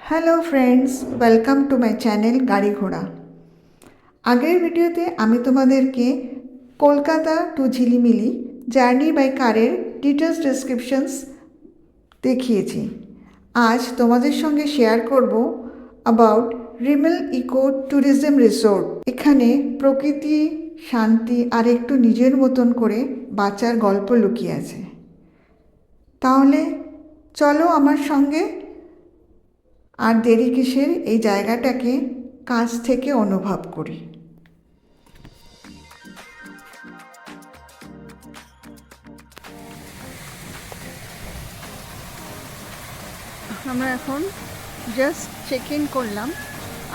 Hello friends, welcome to my channel গাড়ি ঘোড়া। আগের ভিডিওতে আমি তোমাদেরকে Kolkata to Jhilimili journey by কারের ডিটেলস ডেসক্রিপশনস দেখিয়েছি। আজ তোমাদের সঙ্গে শেয়ার করব about Rimel eco tourism resort. এখানে প্রকৃতি, শান্তি আর একটু নিজের মতন করে বাঁচার গল্প লুকিয়ে আছে। তাহলে চলো আমার সঙ্গে, আর দেরি কিসের, এই জায়গাটাকে কাছ থেকে অনুভব করি। আমরা এখন জাস্ট চেক ইন করলাম,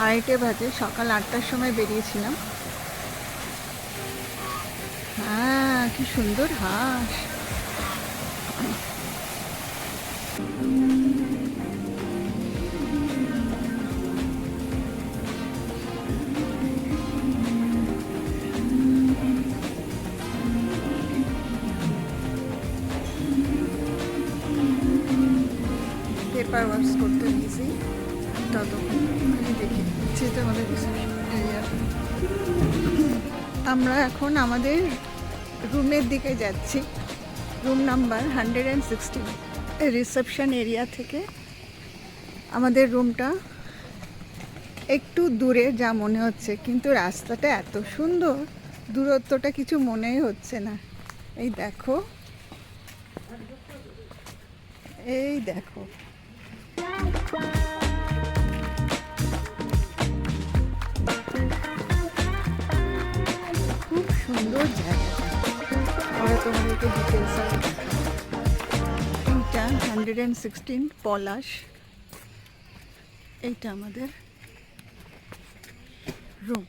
2:30 বাজে, সকাল 8টার সময় বেরিয়েছিলাম। হ্যাঁ, কি সুন্দর হাঁস। পেপার ওয়ার্কস করতে ইজি, ততক্ষণ দেখে দিচ্ছি তোমাদের এরিয়া। আমরা এখন আমাদের রুমের দিকে যাচ্ছি, রুম নাম্বার 116। রিসেপশন এরিয়া থেকে আমাদের রুমটা একটু দূরে যা মনে হচ্ছে, কিন্তু রাস্তাটা এত সুন্দর, দূরত্বটা কিছু মনেই হচ্ছে না। এই দেখো, এই দেখো, খুব সুন্দর জায়গাটা। পরে তোমাদেরকে ডিটেলস আমি দেখাবো। এইটা 116 পলাশ, এইটা আমাদের রুম।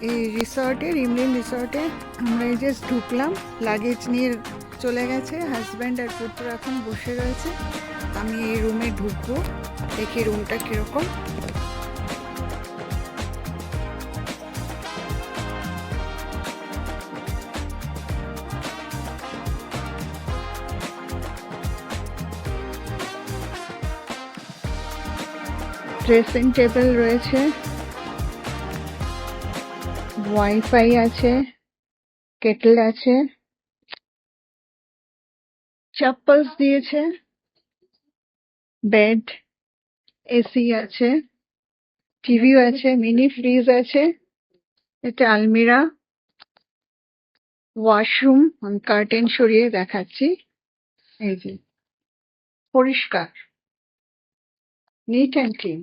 এই রিসর্টে, রিমলিন রিসর্টে আমরা এই জাস্ট ঢুকলাম, লাগেজ নিয়ে চলে গেছে হাজব্যান্ড আর পুত্র, এখন বসে রয়েছে। আমি এই রুমে ঢুকবো, দেখি রুমটা কীরকম। ড্রেসিং টেবিল রয়েছে, ওয়াইফাই আছে, কেটল আছে, চপ্পলস দিয়েছে, বেড, এসি আছে, টিভিও আছে, মিনি ফ্রিজ আছে, এটা আলমিরা, ওয়াশরুম। আমি কার্টেন সরিয়ে দেখাচ্ছি, এই যে পরিষ্কার, নিট অ্যান্ড ক্লিন।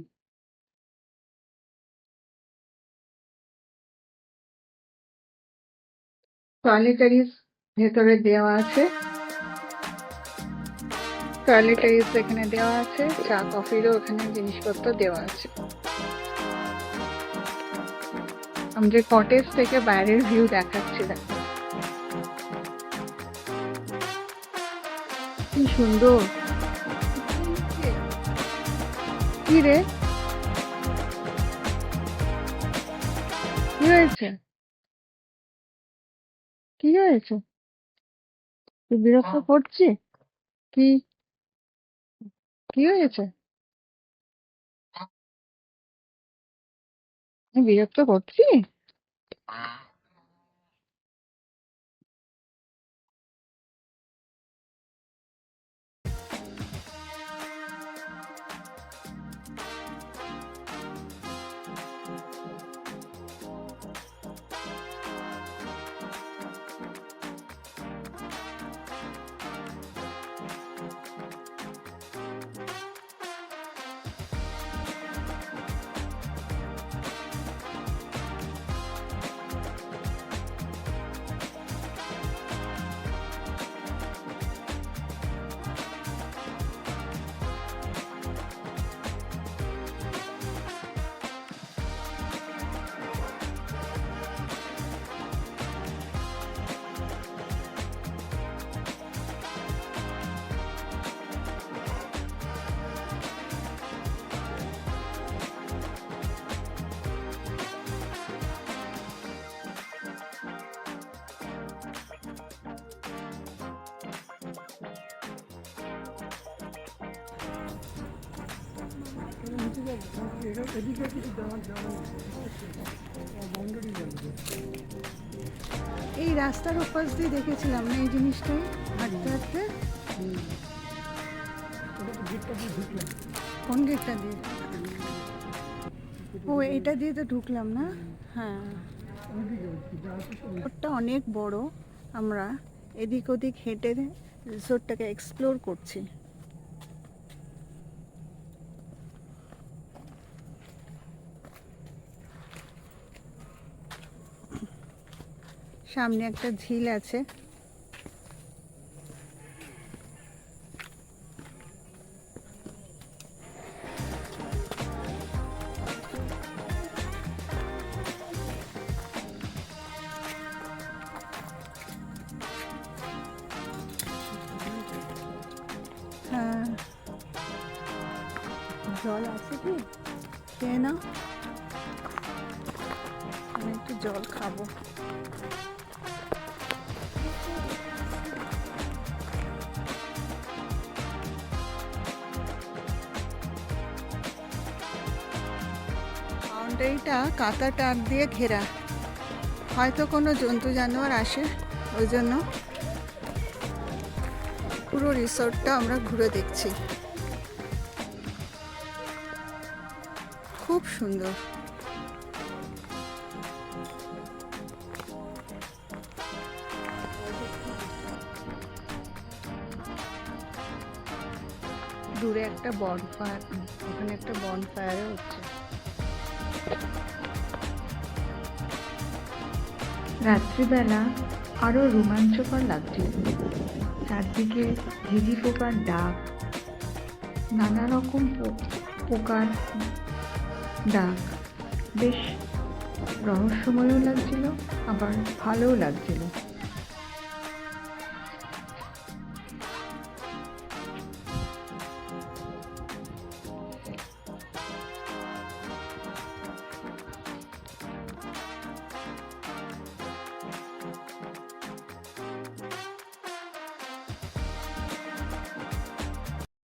টয়লেটারিজ ভেতরে দেওয়া আছে, টয়লেটারিজ এখানে দেওয়া আছে, চা কফিরও এখানে জিনিসপত্র দেওয়া আছে। আমাদের কটেজ থেকে বাইরের ভিউ দেখাচ্ছি, দেখো কি সুন্দর। কি রে, কি হয়েছে, কি হয়েছে? তুই বিরক্ত করছি? কি, কি হয়েছে? আমি বিরক্ত করছি? এই রাস্তার ওপাশ দিয়ে দেখেছিলাম না এই জিনিসটাই হাঁটতে হাঁটতে। কোন গেটটা দিয়ে? ও এটা দিয়ে তো ঢুকলাম না। হ্যাঁ, রিসোর্টটা অনেক বড়। আমরা এদিক ওদিক হেঁটে রিসোর্টটাকে এক্সপ্লোর করছি। সামনে একটা ঝিল আছে। হ্যাঁ, জল আছে কি? খেয়ে নাও, আমি একটু জল খাবো। বাউন্ডারিটা কাঁটা তার দিয়ে ঘেরা, হয়তো কোনো জন্তু জানোয়ার আসে, ওই জন্য পুরো রিসোর্টটা আমরা ঘুরে দেখছি। খুব সুন্দর। দূরে একটা বনফায়ার, ওখানে একটা বনফায়ারও হচ্ছে। রাত্রিবেলা আরো রোমাঞ্চকর লাগছিল। চারদিকে ঝিঝি পোকার ডাক, নানা রকম পোকার ডাক, বেশ রহস্যময়ও লাগছিল, আবার ভালোও লাগছিল।